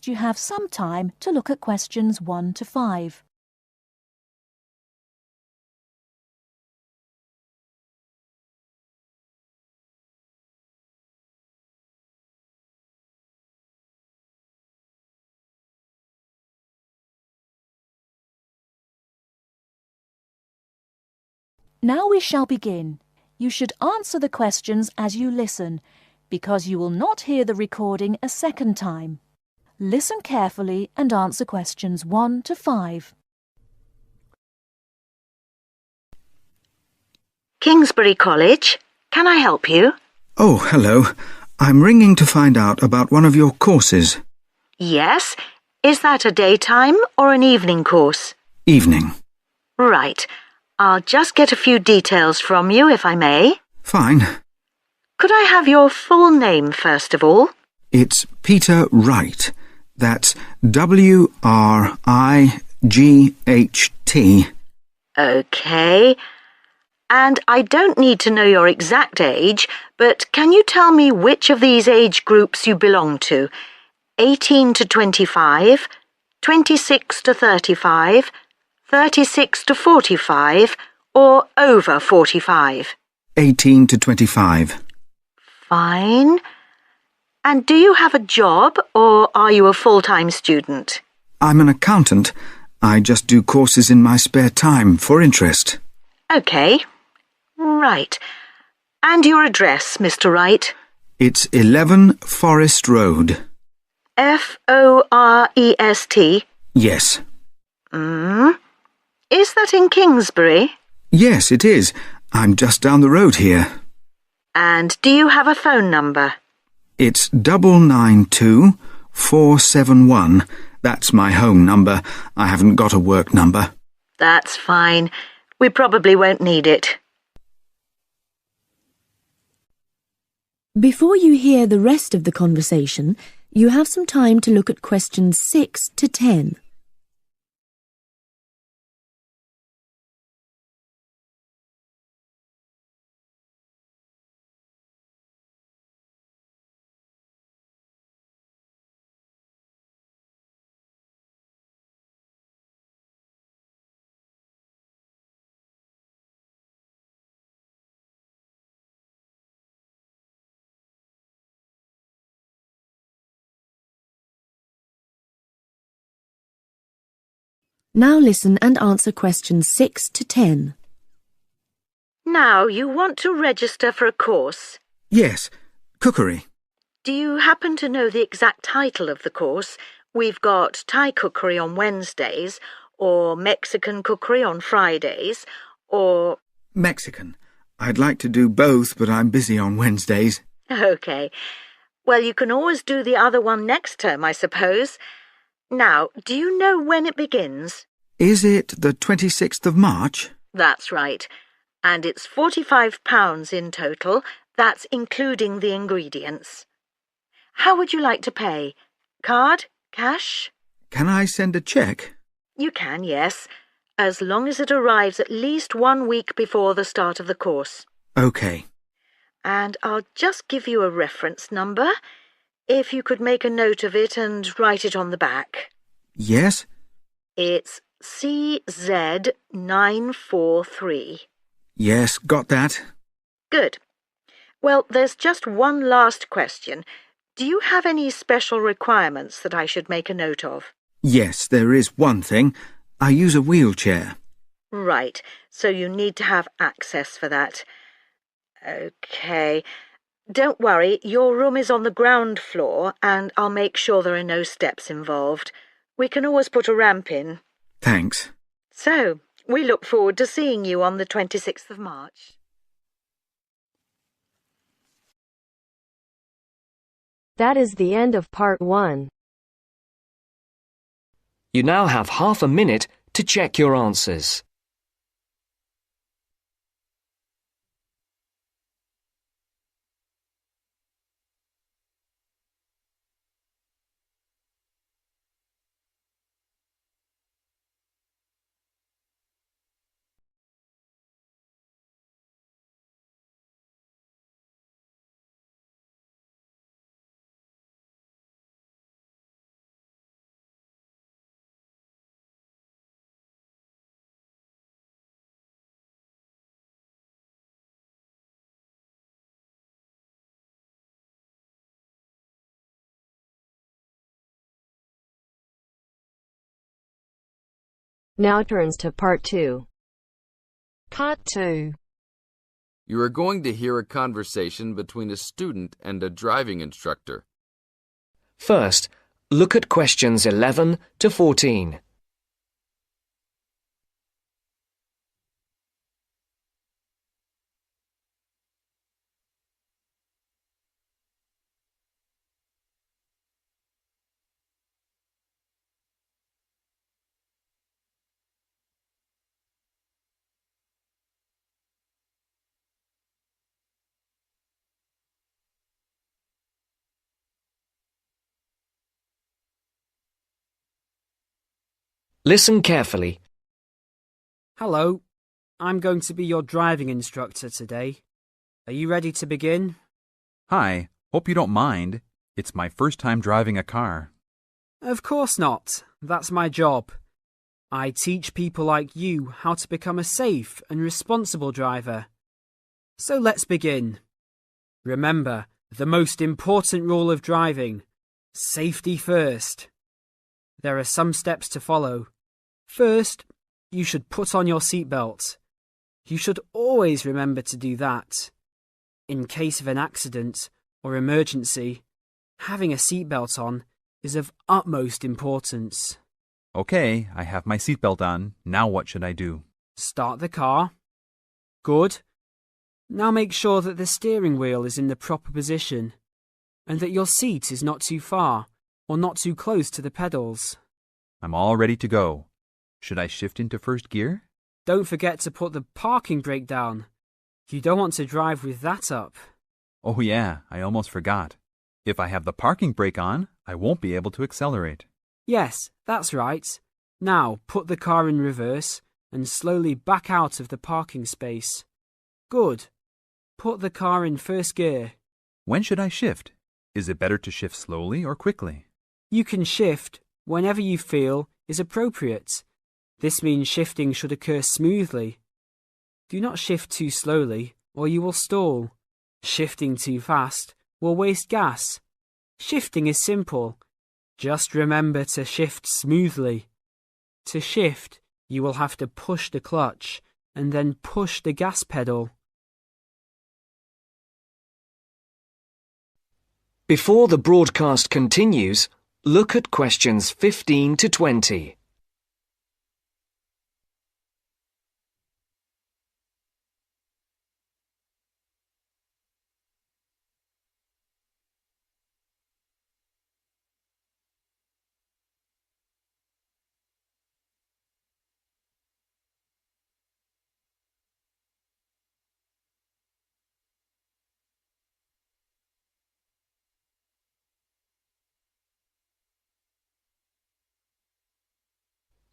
suggest you have some time to look at questions 1 to 5. Now we shall begin. You should answer the questions as you listen, because you will not hear the recording a second time. Listen carefully and answer questions 1 to 5. Kingsbury College, can I help you? Oh, hello. I'm ringing to find out about one of your courses. Yes. Is that a daytime or an evening course? Evening. Right. I'll just get a few details from you, if I may. Fine. Could I have your full name, first of all? It's Peter Wright. That's W-R-I-G-H-T. OK. And I don't need to know your exact age, but can you tell me which of these age groups you belong to? 18 to 25, 26 to 35, 36 to 45, or over 45? 18 to 25. Fine. And do you have a job, or are you a full-time student? I'm an accountant. I just do courses in my spare time for interest. OK. Right. And your address, Mr. Wright? It's 11 Forest Road. Forest? Yes. Is that in Kingsbury? Yes, it is. I'm just down the road here. And do you have a phone number? It's 992471. That's my home number. I haven't got a work number. That's fine. We probably won't need it. Before you hear the rest of the conversation, you have some time to look at questions 6 to 10. Now listen and answer questions 6 to 10. Now, you want to register for a course. Yes, cookery. Do you happen to know the exact title of the course? We've got Thai cookery on Wednesdays, or Mexican cookery on Fridays, or... Mexican. I'd like to do both, but I'm busy on Wednesdays. OK. Well, you can always do the other one next term, I suppose. Now, do you know when it begins? Is it the 26th of March? That's right. And it's £45 in total. That's including the ingredients. How would you like to pay? Card? Cash? Can I send a cheque? You can, yes, as long as it arrives at least 1 week before the start of the course. OK. And I'll just give you a reference number, if you could make a note of it and write it on the back. Yes? It's CZ943. Yes, got that. Good. Well, there's just one last question. Do you have any special requirements that I should make a note of? Yes, there is one thing. I use a wheelchair. Right, so you need to have access for that. OK. Don't worry, your room is on the ground floor and I'll make sure there are no steps involved. We can always put a ramp in. Thanks. So, we look forward to seeing you on the 26th of March. That is the end of part 1. You now have half a minute to check your answers. Now turns to part 2. Part 2. You are going to hear a conversation between a student and a driving instructor. First, look at questions 11 to 14. Listen carefully. Hello, I'm going to be your driving instructor today. Are you ready to begin? Hi, hope you don't mind. It's my first time driving a car. Of course not. That's my job. I teach people like you how to become a safe and responsible driver. So let's begin. Remember, the most important rule of driving: safety first. There are some steps to follow. First, you should put on your seatbelt. You should always remember to do that. In case of an accident or emergency, having a seatbelt on is of utmost importance. Okay, I have my seatbelt on. Now what should I do? Start the car. Good. Now make sure that the steering wheel is in the proper position and that your seat is not too far or not too close to the pedals. I'm all ready to go. Should I shift into first gear? Don't forget to put the parking brake down. You don't want to drive with that up. Oh yeah, I almost forgot. If I have the parking brake on, I won't be able to accelerate. Yes, that's right. Now put the car in reverse and slowly back out of the parking space. Good. Put the car in first gear. When should I shift? Is it better to shift slowly or quickly? You can shift whenever you feel is appropriate. This means shifting should occur smoothly. Do not shift too slowly or you will stall. Shifting too fast will waste gas. Shifting is simple. Just remember to shift smoothly. To shift, you will have to push the clutch and then push the gas pedal. Before the broadcast continues, look at questions 15 to 20.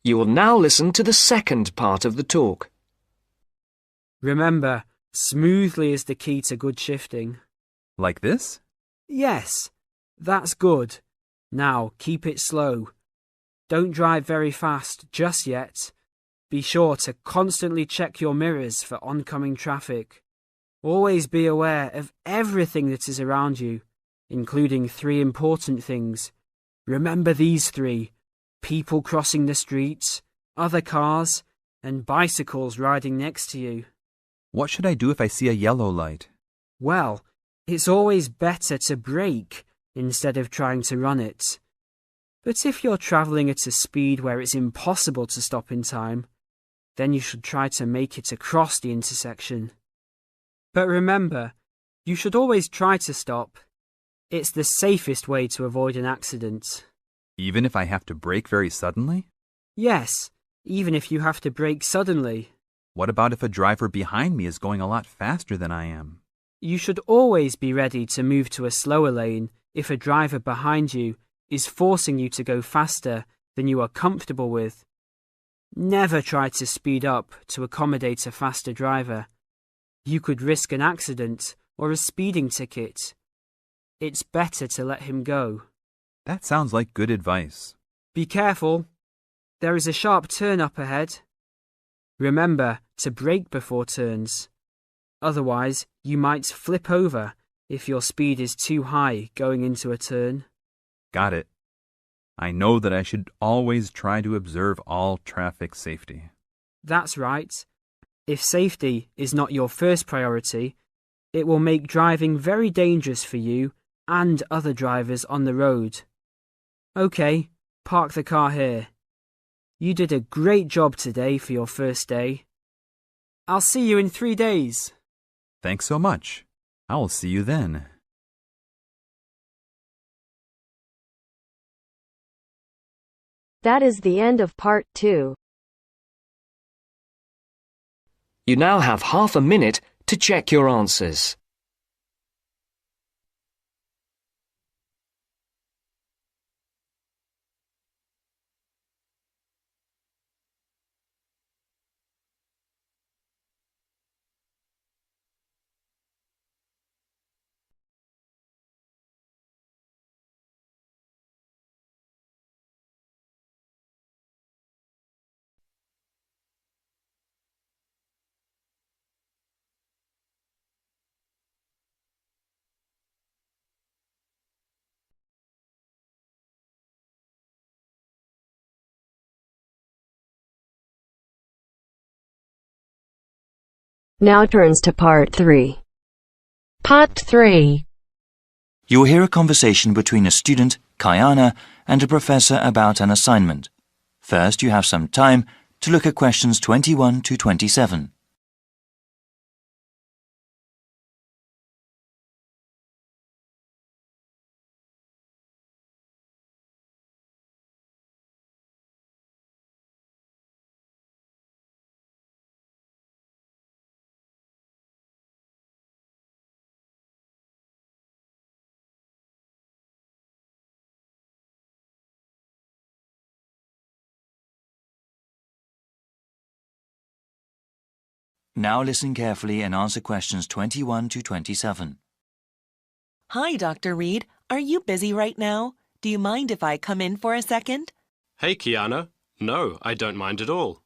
You will now listen to the second part of the talk. Remember, smoothly is the key to good shifting. Like this? Yes, that's good. Now keep it slow. Don't drive very fast just yet. Be sure to constantly check your mirrors for oncoming traffic. Always be aware of everything that is around you, including 3 important things. Remember these 3: people crossing the streets, other cars, and bicycles riding next to you. What should I do if I see a yellow light? Well, it's always better to brake instead of trying to run it. But if you're travelling at a speed where it's impossible to stop in time, then you should try to make it across the intersection. But remember, you should always try to stop. It's the safest way to avoid an accident. Even if I have to brake very suddenly? Yes, even if you have to brake suddenly. What about if a driver behind me is going a lot faster than I am? You should always be ready to move to a slower lane if a driver behind you is forcing you to go faster than you are comfortable with. Never try to speed up to accommodate a faster driver. You could risk an accident or a speeding ticket. It's better to let him go. That sounds like good advice. Be careful. There is a sharp turn up ahead. Remember to brake before turns. Otherwise, you might flip over if your speed is too high going into a turn. Got it. I know that I should always try to observe all traffic safety. That's right. If safety is not your first priority, it will make driving very dangerous for you and other drivers on the road. Okay, park the car here. You did a great job today for your first day. I'll see you in 3 days. Thanks so much. I will see you then. That is the end of part 2. You now have half a minute to check your answers. Now turns to part 3. Part 3. You will hear a conversation between a student, Kayana, and a professor about an assignment. First, you have some time to look at questions 21 to 27. Now listen carefully and answer questions 21 to 27. Hi, Dr. Reed. Are you busy right now? Do you mind if I come in for a second? Hey, Kiana. No, I don't mind at all.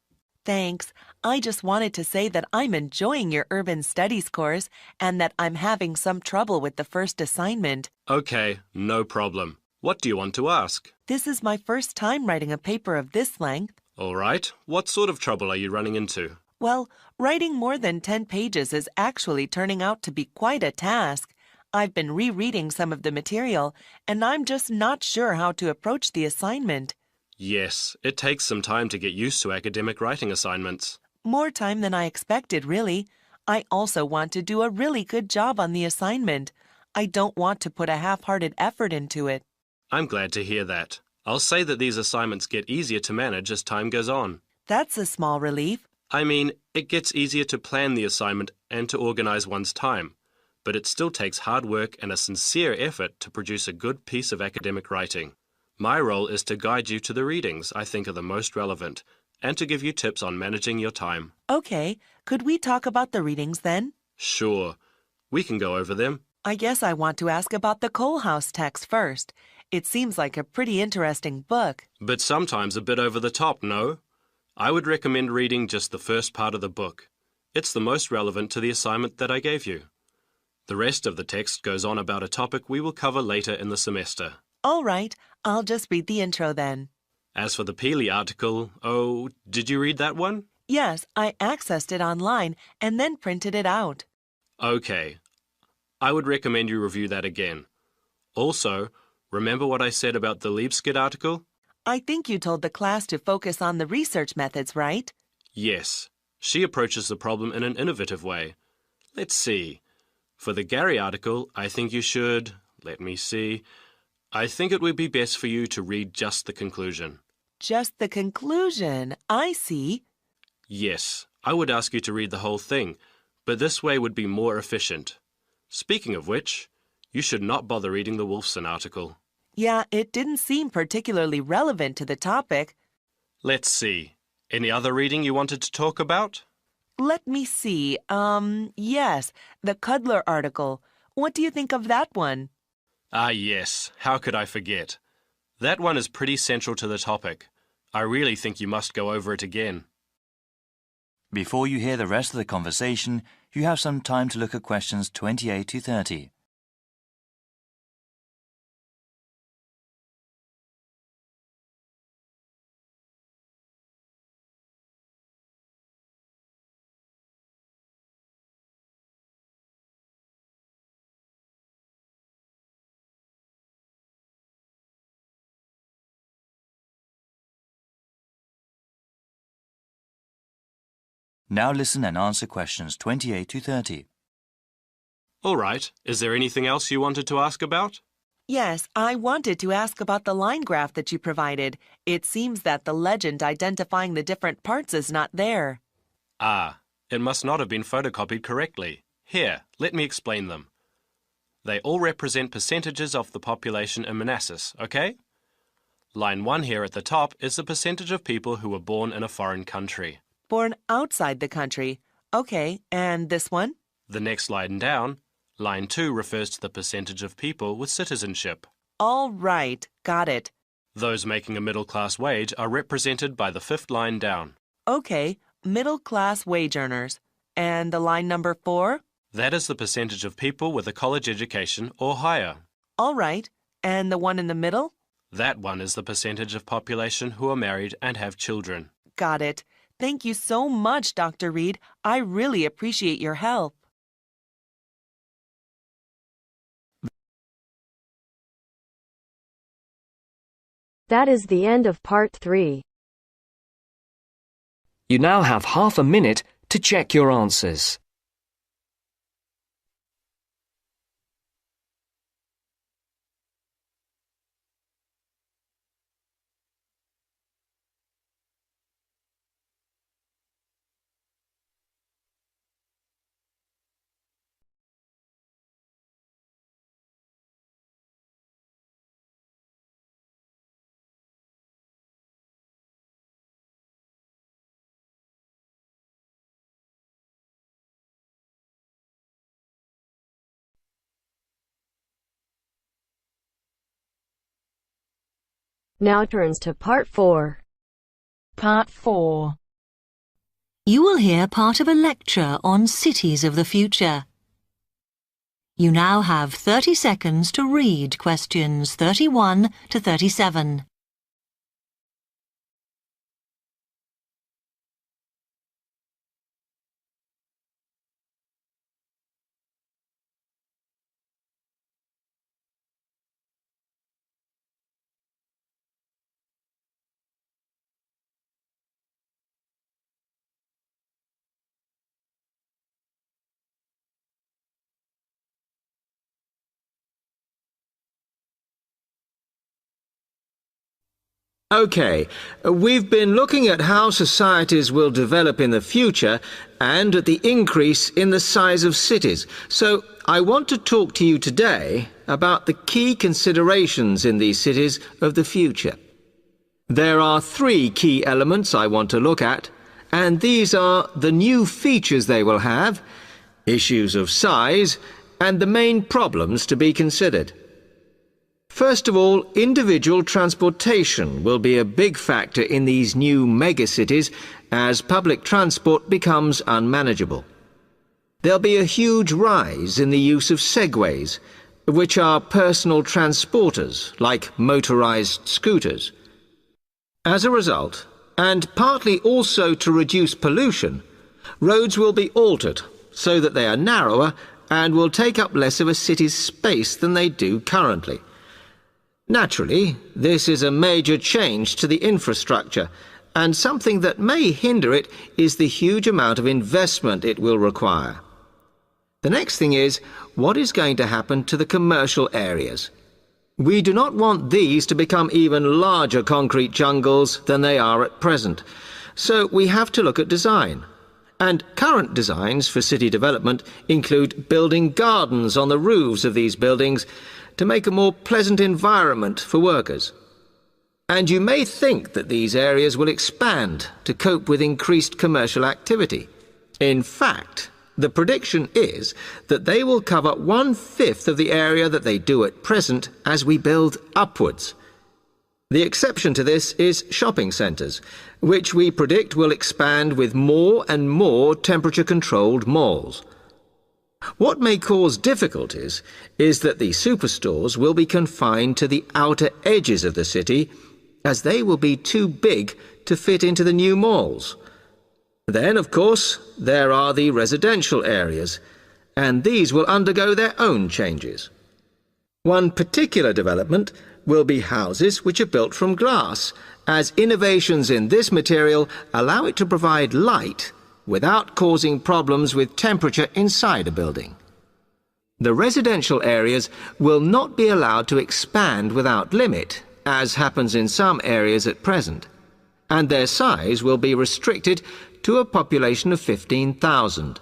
Thanks. I just wanted to say that I'm enjoying your urban studies course and that I'm having some trouble with the first assignment. Okay, no problem. What do you want to ask? This is my first time writing a paper of this length. All right. What sort of trouble are you running into? Well, writing more than 10 pages is actually turning out to be quite a task. I've been rereading some of the material, and I'm just not sure how to approach the assignment. Yes, it takes some time to get used to academic writing assignments. More time than I expected, really. I also want to do a really good job on the assignment. I don't want to put a half-hearted effort into it. I'm glad to hear that. I'll say that these assignments get easier to manage as time goes on. That's a small relief. I mean, it gets easier to plan the assignment and to organize one's time, but it still takes hard work and a sincere effort to produce a good piece of academic writing. My role is to guide you to the readings I think are the most relevant and to give you tips on managing your time. Okay, could we talk about the readings then? Sure. We can go over them. I guess I want to ask about the Coal House text first. It seems like a pretty interesting book. But sometimes a bit over the top, no? I would recommend reading just the first part of the book. It's the most relevant to the assignment that I gave you. The rest of the text goes on about a topic we will cover later in the semester. All right, I'll just read the intro then. As for the Peely article, oh, did you read that one? Yes, I accessed it online and then printed it out. Okay. I would recommend you review that again. Also, remember what I said about the Liebskid article? I think you told the class to focus on the research methods, right? Yes. She approaches the problem in an innovative way. Let's see. For the Gary article, I think you should... Let me see. I think it would be best for you to read just the conclusion. Just the conclusion. I see. Yes, I would ask you to read the whole thing, but this way would be more efficient. Speaking of which, you should not bother reading the Wolfson article. Yeah, it didn't seem particularly relevant to the topic. Let's see. Any other reading you wanted to talk about? Let me see. Yes, the Cudler article. What do you think of that one? Ah, yes. How could I forget? That one is pretty central to the topic. I really think you must go over it again. Before you hear the rest of the conversation, you have some time to look at questions 28 to 30. Now listen and answer questions 28 to 30. All right. Is there anything else you wanted to ask about? Yes, I wanted to ask about the line graph that you provided. It seems that the legend identifying the different parts is not there. Ah, it must not have been photocopied correctly. Here, let me explain them. They all represent percentages of the population in Manassas, okay? Line 1 here at the top is the percentage of people who were born in a foreign country. Born outside the country. Okay, and this one? The next line down, line 2 refers to the percentage of people with citizenship. All right, got it. Those making a middle-class wage are represented by the fifth line down. Okay, middle-class wage earners. And the line number 4? That is the percentage of people with a college education or higher. All right, and the one in the middle? That one is the percentage of population who are married and have children. Got it. Thank you so much, Dr. Reed. I really appreciate your help. That is the end of part 3. You now have half a minute to check your answers. Now turns to part 4. Part 4. You will hear part of a lecture on cities of the future. You now have 30 seconds to read questions 31 to 37. OK, we've been looking at how societies will develop in the future and at the increase in the size of cities. So I want to talk to you today about the key considerations in these cities of the future. There are 3 key elements I want to look at, and these are the new features they will have, issues of size, and the main problems to be considered. First of all, individual transportation will be a big factor in these new megacities as public transport becomes unmanageable. There'll be a huge rise in the use of segways, which are personal transporters like motorized scooters. As a result, and partly also to reduce pollution, roads will be altered so that they are narrower and will take up less of a city's space than they do currently. Naturally, this is a major change to the infrastructure, and something that may hinder it is the huge amount of investment it will require. The next thing is, what is going to happen to the commercial areas? We do not want these to become even larger concrete jungles than they are at present, so we have to look at design. And current designs for city development include building gardens on the roofs of these buildings to make a more pleasant environment for workers. And you may think that these areas will expand to cope with increased commercial activity. In fact, the prediction is that they will cover 1/5 of the area that they do at present as we build upwards. The exception to this is shopping centres, which we predict will expand with more and more temperature-controlled malls. What may cause difficulties is that the superstores will be confined to the outer edges of the city, as they will be too big to fit into the new malls. Then, of course, there are the residential areas, and these will undergo their own changes. One particular development will be houses which are built from glass, as innovations in this material allow it to provide light without causing problems with temperature inside a building. The residential areas will not be allowed to expand without limit, as happens in some areas at present, and their size will be restricted to a population of 15,000.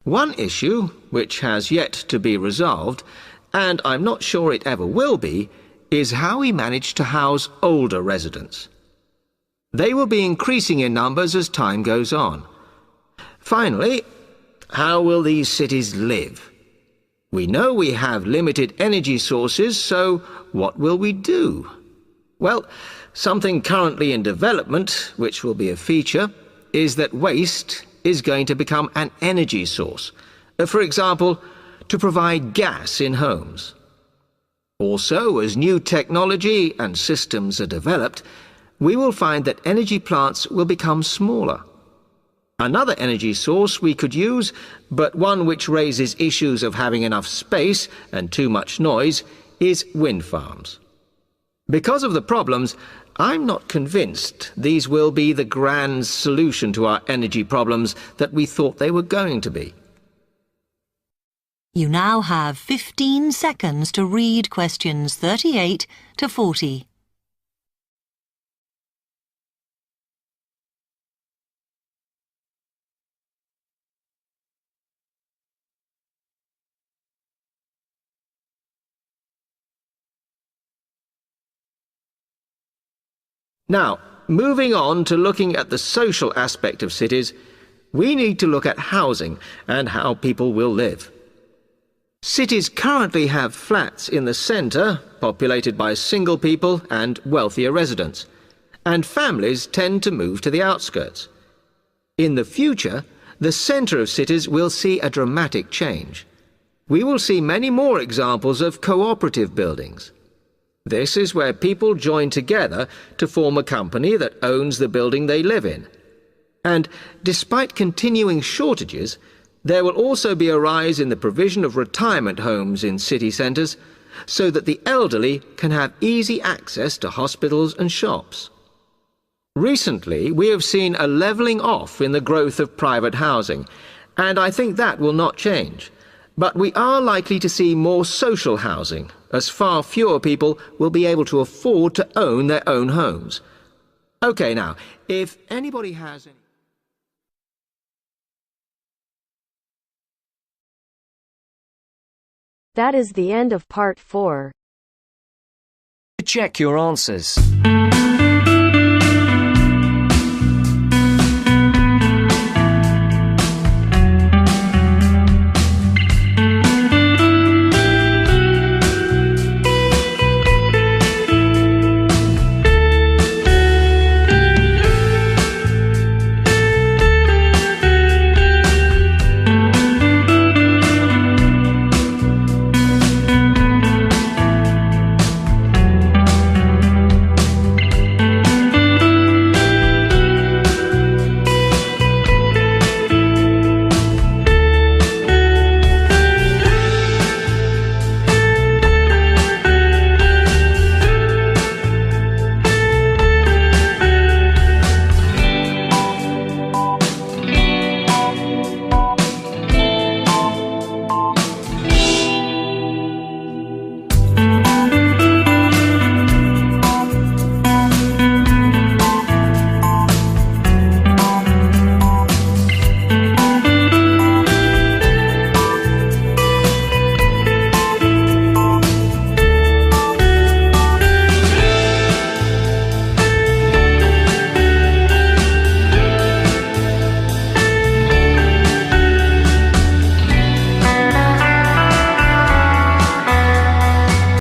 One issue, which has yet to be resolved, and I'm not sure it ever will be, is how we manage to house older residents. They will be increasing in numbers as time goes on. Finally, how will these cities live? We know we have limited energy sources, so what will we do? Well, something currently in development, which will be a feature, is that waste is going to become an energy source. For example, to provide gas in homes. Also, as new technology and systems are developed, we will find that energy plants will become smaller. Another energy source we could use, but one which raises issues of having enough space and too much noise, is wind farms. Because of the problems, I'm not convinced these will be the grand solution to our energy problems that we thought they were going to be. You now have 15 seconds to read questions 38 to 40. Now, moving on to looking at the social aspect of cities, we need to look at housing and how people will live. Cities currently have flats in the centre, populated by single people and wealthier residents, and families tend to move to the outskirts. In the future, the centre of cities will see a dramatic change. We will see many more examples of cooperative buildings. This is where people join together to form a company that owns the building they live in. And despite continuing shortages, there will also be a rise in the provision of retirement homes in city centres, so that the elderly can have easy access to hospitals and shops. Recently, we have seen a levelling off in the growth of private housing, and I think that will not change. But we are likely to see more social housing, as far fewer people will be able to afford to own their own homes. OK, now, if anybody has any... That is the end of part 4. Check your answers.